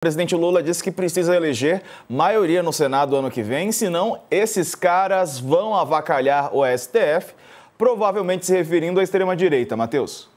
O presidente Lula disse que precisa eleger maioria no Senado ano que vem, senão esses caras vão avacalhar o STF, provavelmente se referindo à extrema-direita. Matheus.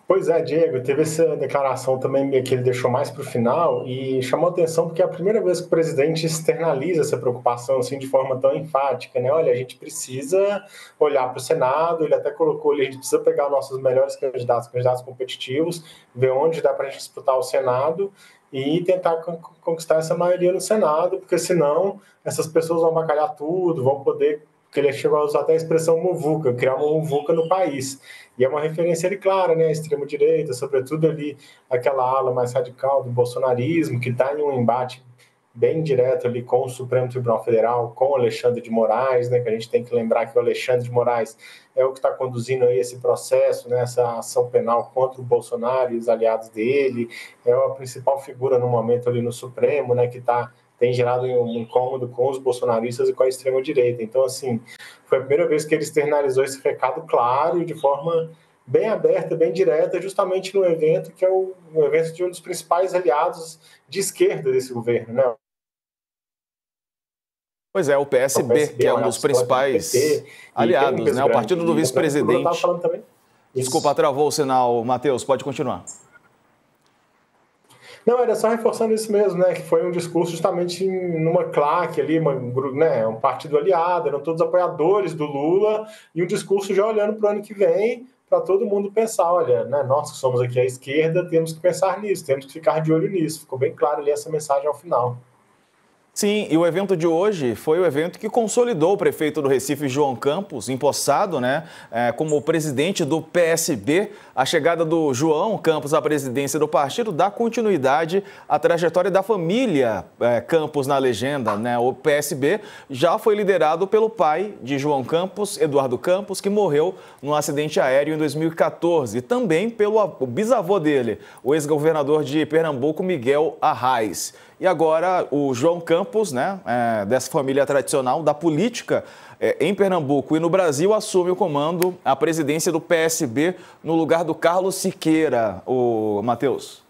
Pois é, Diego, teve essa declaração também que ele deixou mais para o final e chamou atenção porque é a primeira vez que o presidente externaliza essa preocupação assim de forma tão enfática, né? Olha, a gente precisa olhar para o Senado, ele até colocou ali, a gente precisa pegar nossos melhores candidatos competitivos, ver onde dá para a gente disputar o Senado e tentar conquistar essa maioria no Senado, porque senão essas pessoas vão avacalhar tudo, vão poder, porque ele chegou a usar até a expressão muvuca, criar uma muvuca no país. E é uma referência ali clara, né, à extrema-direita, sobretudo ali aquela ala mais radical do bolsonarismo, que está em um embate bem direto ali com o Supremo Tribunal Federal, com o Alexandre de Moraes, né, que a gente tem que lembrar que o Alexandre de Moraes é o que está conduzindo aí esse processo, né, essa ação penal contra o Bolsonaro e os aliados dele, é a principal figura no momento ali no Supremo, né, que tem gerado um incômodo com os bolsonaristas e com a extrema-direita. Então, assim, foi a primeira vez que ele externalizou esse recado claro e de forma bem aberta, bem direta, justamente no evento que é o evento de um dos principais aliados de esquerda desse governo, né? Pois é, o PSB, que é um dos principais aliados, né? O partido do vice-presidente. Desculpa, travou o sinal, Matheus, pode continuar. Não, era só reforçando isso mesmo, né? Que foi um discurso justamente numa claque ali, um partido aliado, eram todos apoiadores do Lula, e um discurso já olhando para o ano que vem, para todo mundo pensar, olha, né, nós que somos aqui à esquerda, temos que pensar nisso, temos que ficar de olho nisso. Ficou bem claro ali essa mensagem ao final. Sim, e o evento de hoje foi o evento que consolidou o prefeito do Recife, João Campos, empossado, né, como presidente do PSB. A chegada do João Campos à presidência do partido dá continuidade à trajetória da família Campos na legenda, né? O PSB já foi liderado pelo pai de João Campos, Eduardo Campos, que morreu num acidente aéreo em 2014, e também pelo bisavô dele, o ex-governador de Pernambuco, Miguel Arraes. E agora o João Campos, né, dessa família tradicional da política em Pernambuco e no Brasil, assume o comando, a presidência do PSB no lugar do Carlos Siqueira, o Matheus.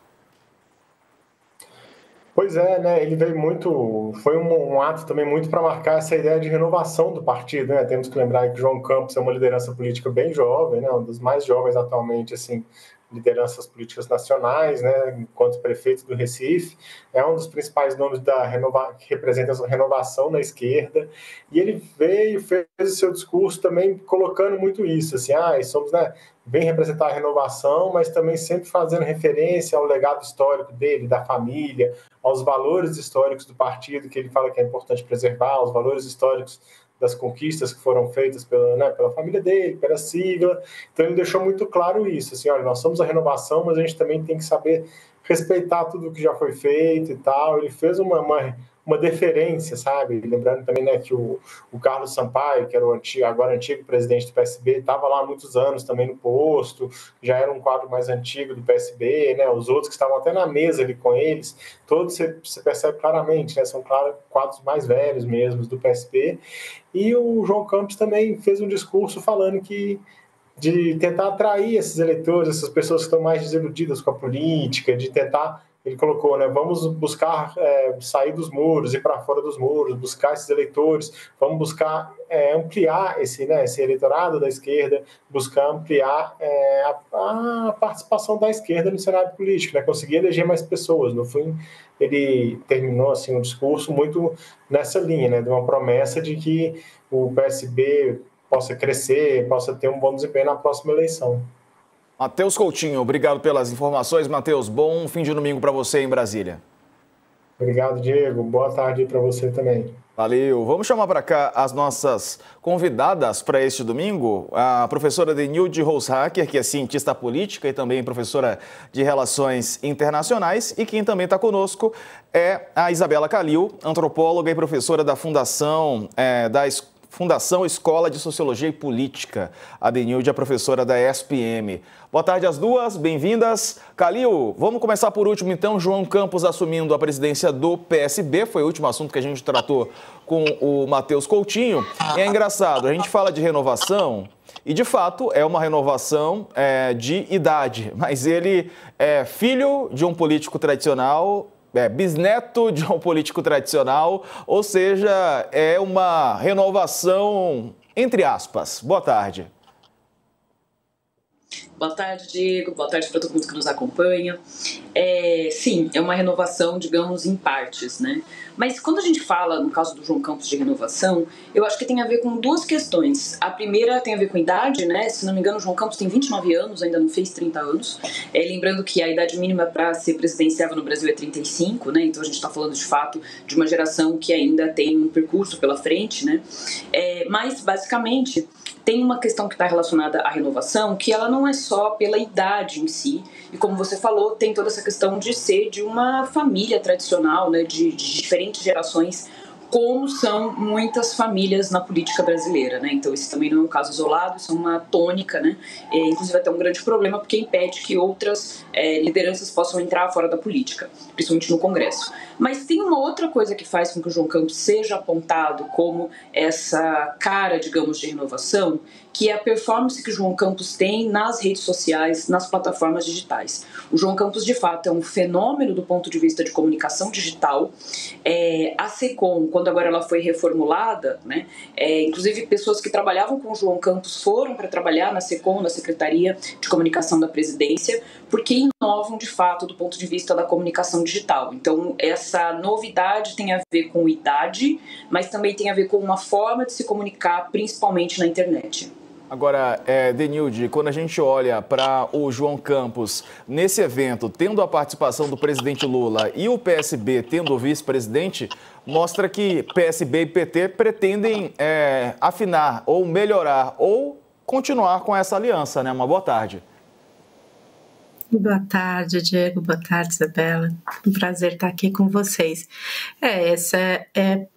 Pois é, né? Ele veio muito, foi um ato também muito para marcar essa ideia de renovação do partido, né? Temos que lembrar que João Campos é uma liderança política bem jovem, né? Um dos mais jovens atualmente, assim, lideranças políticas nacionais, né? Enquanto prefeito do Recife, é um dos principais nomes que representa essa renovação na esquerda, e ele veio, fez o seu discurso também colocando muito isso, assim, somos, né? Vem representar a renovação, mas também sempre fazendo referência ao legado histórico dele, da família, aos valores históricos do partido, que ele fala que é importante preservar, os valores históricos das conquistas que foram feitas pela família dele, pela sigla. Então ele deixou muito claro isso, assim, olha, nós somos a renovação, mas a gente também tem que saber respeitar tudo o que já foi feito e tal. Ele fez uma deferência, sabe? Lembrando também, né, que o Carlos Sampaio, que era o agora antigo presidente do PSB, estava lá há muitos anos também no posto, já era um quadro mais antigo do PSB, né? Os outros que estavam até na mesa ali com eles, todos você percebe claramente, né? São quadros mais velhos mesmo do PSB. E o João Campos também fez um discurso falando de tentar atrair esses eleitores, essas pessoas que estão mais desiludidas com a política, de tentar, ele colocou, né, vamos buscar sair dos muros, ir para fora dos muros, buscar esses eleitores, vamos buscar ampliar esse eleitorado da esquerda, buscar ampliar a participação da esquerda no cenário político, né, conseguir eleger mais pessoas. No fim, ele terminou assim, um discurso muito nessa linha, né, de uma promessa de que o PSB possa crescer, possa ter um bom desempenho na próxima eleição. Matheus Coutinho, obrigado pelas informações. Matheus, bom fim de domingo para você em Brasília. Obrigado, Diego. Boa tarde para você também. Valeu. Vamos chamar para cá as nossas convidadas para este domingo. A professora Denilde Roushacker, que é cientista política e também professora de Relações Internacionais. E quem também está conosco é a Isabela Calil, antropóloga e professora da Fundação Escola de Sociologia e Política. A Denilde é professora da ESPM. Boa tarde às duas, bem-vindas. Calil, vamos começar por último então, João Campos assumindo a presidência do PSB, foi o último assunto que a gente tratou com o Matheus Coutinho. E é engraçado, a gente fala de renovação E, de fato, é uma renovação de idade, mas ele é filho de um político tradicional, bisneto de um político tradicional, ou seja, é uma renovação entre aspas. Boa tarde. Boa tarde, Diego. Boa tarde para todo mundo que nos acompanha. Sim, é uma renovação, digamos, em partes, né? Mas quando a gente fala, no caso do João Campos, de renovação, eu acho que tem a ver com duas questões. A primeira tem a ver com idade, né? Se não me engano, o João Campos tem 29 anos, ainda não fez 30 anos. Lembrando que a idade mínima para ser presidenciável no Brasil é 35, né? Então a gente está falando, de fato, de uma geração que ainda tem um percurso pela frente, né? Mas, basicamente, tem uma questão que está relacionada à renovação, que ela não é só pela idade em si, e como você falou, tem toda essa questão de ser de uma família tradicional, né, de diferentes gerações, como são muitas famílias na política brasileira, né? Então esse também não é um caso isolado, isso é uma tônica, né? Inclusive até um grande problema, porque impede que outras lideranças possam entrar fora da política, principalmente no Congresso. Mas tem uma outra coisa que faz com que o João Campos seja apontado como essa cara, digamos, de renovação, que é a performance que o João Campos tem nas redes sociais, nas plataformas digitais. O João Campos, de fato, é um fenômeno do ponto de vista de comunicação digital. A SECOM, quando agora ela foi reformulada, né, inclusive pessoas que trabalhavam com o João Campos foram para trabalhar na SECOM, na Secretaria de Comunicação da Presidência, porque inovam, de fato, do ponto de vista da comunicação digital. Então, essa novidade tem a ver com idade, mas também tem a ver com uma forma de se comunicar, principalmente na internet. Agora, Denilde, quando a gente olha para o João Campos nesse evento, tendo a participação do presidente Lula e o PSB tendo o vice-presidente, mostra que PSB e PT pretendem afinar ou melhorar ou continuar com essa aliança, né? Uma boa tarde. Boa tarde, Diego. Boa tarde, Isabela. Um prazer estar aqui com vocês. Essa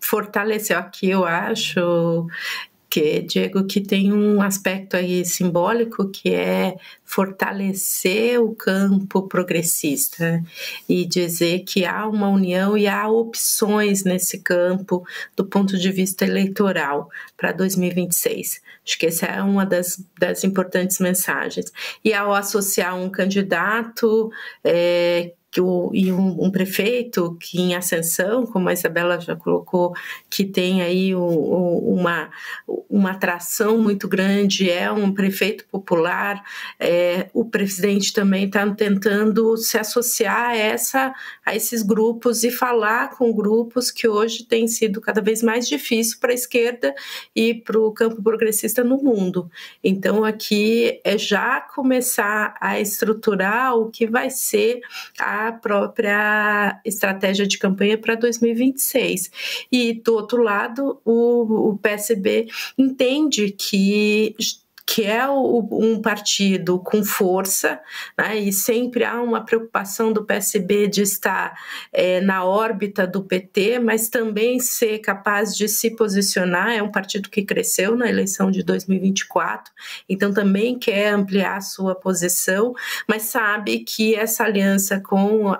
fortaleceu aqui, eu acho, Diego, que tem um aspecto aí simbólico que é fortalecer o campo progressista e dizer que há uma união e há opções nesse campo do ponto de vista eleitoral para 2026. Acho que essa é uma das importantes mensagens. E ao associar um candidato e um prefeito que em ascensão, como a Isabela já colocou, que tem aí uma atração muito grande, é um prefeito popular, o presidente também está tentando se associar a esses grupos e falar com grupos que hoje têm sido cada vez mais difícil para a esquerda e para o campo progressista no mundo. Então aqui é já começar a estruturar o que vai ser a própria estratégia de campanha para 2026. E, do outro lado, o PSB entende que é um partido com força, né, e sempre há uma preocupação do PSB de estar na órbita do PT, mas também ser capaz de se posicionar. É um partido que cresceu na eleição de 2024, então também quer ampliar a sua posição, mas sabe que essa aliança com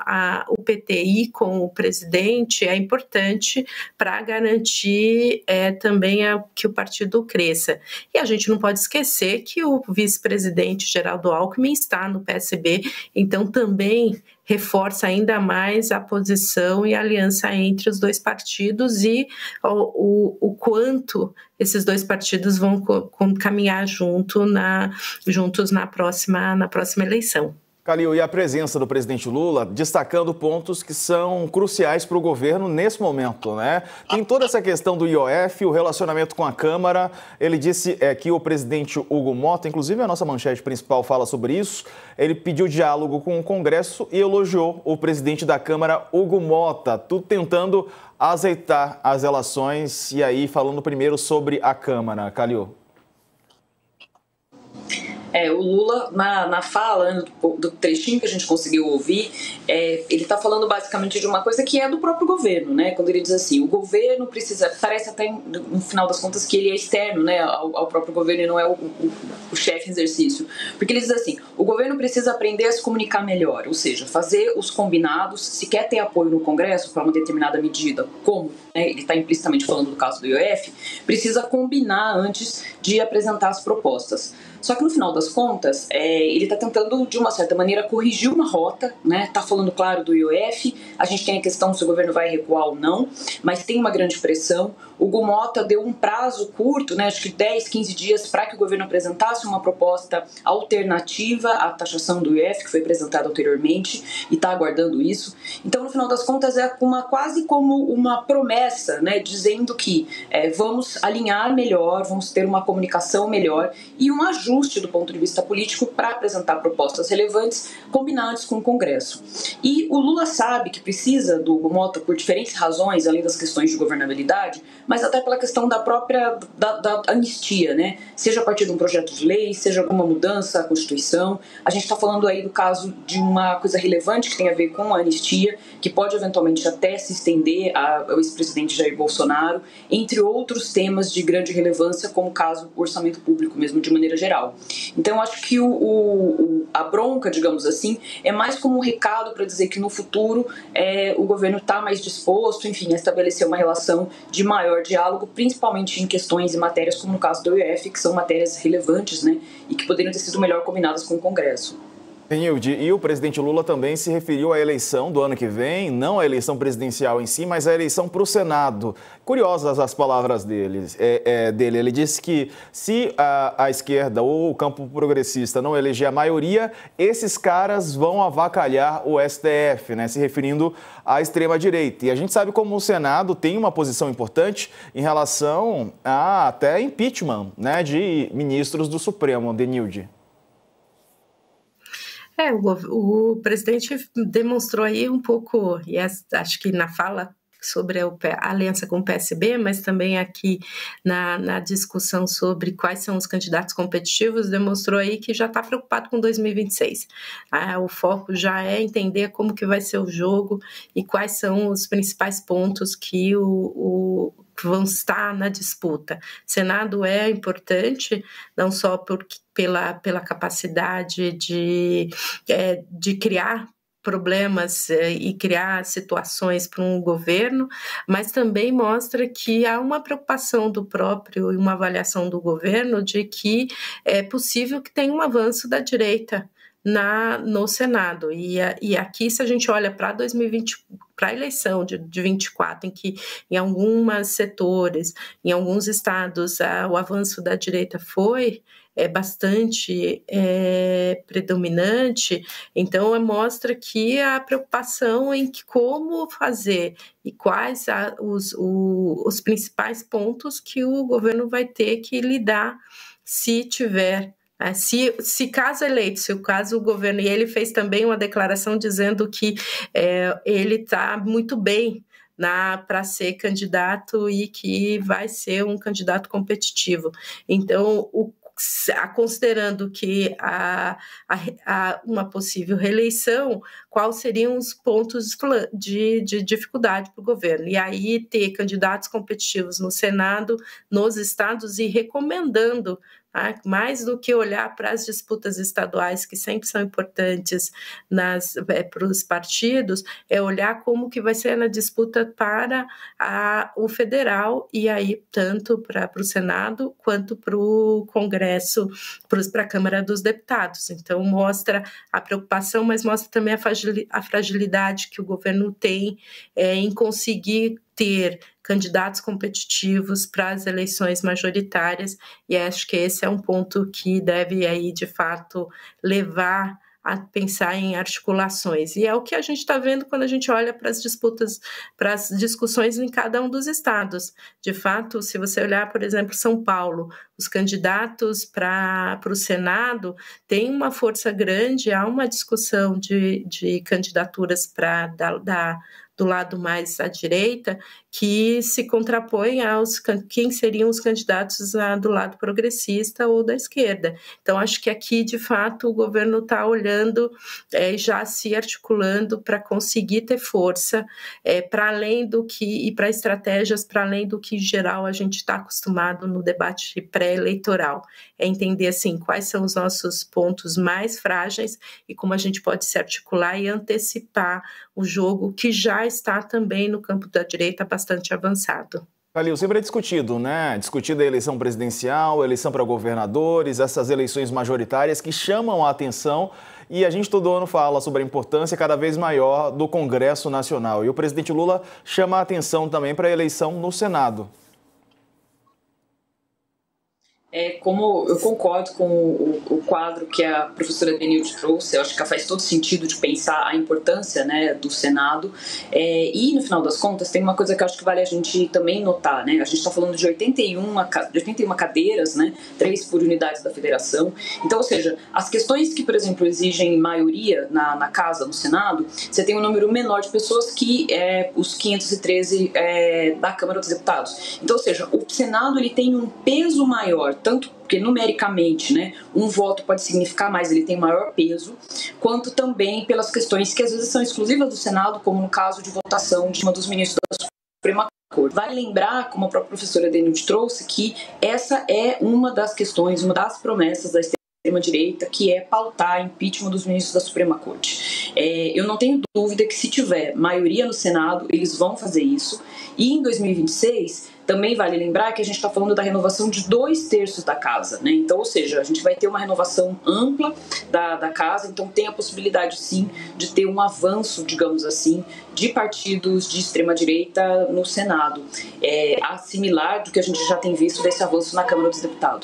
o PT e com o presidente é importante para garantir também que o partido cresça. E a gente não pode esquecer que o vice-presidente Geraldo Alckmin está no PSB, então também reforça ainda mais a posição e a aliança entre os dois partidos e o quanto esses dois partidos vão caminhar juntos na próxima eleição. Calil, e a presença do presidente Lula destacando pontos que são cruciais para o governo nesse momento, né? Tem toda essa questão do IOF, o relacionamento com a Câmara. Ele disse que o presidente Hugo Mota, inclusive a nossa manchete principal fala sobre isso, ele pediu diálogo com o Congresso e elogiou o presidente da Câmara, Hugo Mota, tudo tentando azeitar as relações. E aí, falando primeiro sobre a Câmara, Calil. O Lula, na fala, do trechinho que a gente conseguiu ouvir, ele está falando basicamente de uma coisa que é do próprio governo, né? Quando ele diz assim, o governo precisa, parece até no final das contas que ele é externo, né, ao próprio governo e não é o chefe em exercício. Porque ele diz assim, o governo precisa aprender a se comunicar melhor, ou seja, fazer os combinados, se quer ter apoio no Congresso para uma determinada medida, como, né, ele está implicitamente falando do caso do IOF, precisa combinar antes de apresentar as propostas. Só que no final das contas, ele está tentando, de uma certa maneira, corrigir uma rota, né? Está falando, claro, do IOF, a gente tem a questão se o governo vai recuar ou não, mas tem uma grande pressão. O Gumota deu um prazo curto, né, acho que 10, 15 dias, para que o governo apresentasse uma proposta alternativa à taxação do IOF, que foi apresentada anteriormente, e está aguardando isso. Então, no final das contas, é quase como uma promessa, né, dizendo que vamos alinhar melhor, vamos ter uma comunicação melhor e um ajuste do ponto de vista político para apresentar propostas relevantes combinadas com o Congresso. E o Lula sabe que precisa do Gumota por diferentes razões, além das questões de governabilidade, mas até pela questão da própria da anistia, né? Seja a partir de um projeto de lei, seja alguma mudança à Constituição. A gente está falando aí do caso de uma coisa relevante que tem a ver com a anistia, que pode eventualmente até se estender ao ex-presidente Jair Bolsonaro, entre outros temas de grande relevância, como o caso do orçamento público mesmo, de maneira geral. Então, eu acho que a bronca, digamos assim, é mais como um recado para dizer que no futuro o governo está mais disposto, enfim, a estabelecer uma relação de maior diálogo, principalmente em questões e matérias como no caso do IOF, que são matérias relevantes, né, e que poderiam ter sido melhor combinadas com o Congresso. Nilde, e o presidente Lula também se referiu à eleição do ano que vem, não à eleição presidencial em si, mas à eleição para o Senado. Curiosas as palavras dele. Ele disse que se a esquerda ou o campo progressista não eleger a maioria, esses caras vão avacalhar o STF, né? Se referindo à extrema-direita. E a gente sabe como o Senado tem uma posição importante em relação a até impeachment, né, de ministros do Supremo, Denilde. O presidente demonstrou aí um pouco, e acho que na fala sobre a aliança com o PSB, mas também aqui na discussão sobre quais são os candidatos competitivos, demonstrou aí que já está preocupado com 2026. O foco já é entender como que vai ser o jogo e quais são os principais pontos que vão estar na disputa. O Senado é importante, não só pela capacidade de criar problemas e criar situações para um governo, mas também mostra que há uma preocupação do próprio e uma avaliação do governo de que é possível que tenha um avanço da direita no Senado. E aqui, se a gente olha para 2020, para a eleição de 24, em que em alguns setores, em alguns estados, o avanço da direita foi bastante predominante, então mostra que a preocupação em como fazer e quais os principais pontos que o governo vai ter que lidar se tiver. Se caso eleito, se o caso o governo, e ele fez também uma declaração dizendo que ele está muito bem para ser candidato e que vai ser um candidato competitivo. Então, considerando que há uma possível reeleição, quais seriam os pontos de dificuldade para o governo? E aí ter candidatos competitivos no Senado, nos estados e recomendando, mais do que olhar para as disputas estaduais, que sempre são importantes para os partidos, é olhar como que vai ser na disputa para o federal, e aí tanto para o Senado quanto para o Congresso, para a Câmara dos Deputados. Então mostra a preocupação, mas mostra também a fragilidade que o governo tem em conseguir ter candidatos competitivos para as eleições majoritárias, e acho que esse é um ponto que deve aí, de fato, levar a pensar em articulações. E é o que a gente está vendo quando a gente olha para as disputas, para as discussões em cada um dos estados. De fato, se você olhar, por exemplo, São Paulo, os candidatos para o Senado têm uma força grande, há uma discussão de candidaturas do lado mais à direita, que se contrapõe aos quem seriam os candidatos do lado progressista ou da esquerda. Então, acho que aqui, de fato, o governo está olhando e já se articulando para conseguir ter força para além do que, e para estratégias para além do que, em geral, a gente está acostumado no debate pré-eleitoral. É entender, assim, quais são os nossos pontos mais frágeis e como a gente pode se articular e antecipar o jogo que já está também no campo da direita bastante avançado. Calil, sempre é discutido, né? Discutida a eleição presidencial, a eleição para governadores, essas eleições majoritárias que chamam a atenção e a gente todo ano fala sobre a importância cada vez maior do Congresso Nacional. E o presidente Lula chama a atenção também para a eleição no Senado. Como eu concordo com o quadro que a professora Denilde trouxe, eu acho que faz todo sentido de pensar a importância, né, do Senado, e no final das contas tem uma coisa que eu acho que vale a gente também notar, né, a gente está falando de 81 cadeiras, né, 3 por unidades da federação, então, ou seja, as questões que, por exemplo, exigem maioria na casa, no Senado, você tem um número menor de pessoas que os 513 da Câmara dos Deputados, então, ou seja, o Senado ele tem um peso maior, tanto porque numericamente, né, um voto pode significar mais, ele tem maior peso, quanto também pelas questões que às vezes são exclusivas do Senado, como no caso de votação de uma dos ministros da Suprema Corte. Vale lembrar, como a própria professora Denilde trouxe, que essa é uma das questões, uma das promessas da extrema-direita, que é pautar impeachment dos ministros da Suprema Corte. Eu não tenho dúvida que se tiver maioria no Senado, eles vão fazer isso, e em 2026... também vale lembrar que a gente está falando da renovação de 2/3 da casa, né? Então, ou seja, a gente vai ter uma renovação ampla da casa, então tem a possibilidade, sim, de ter um avanço, digamos assim, de partidos de extrema-direita no Senado, similar do que a gente já tem visto desse avanço na Câmara dos Deputados.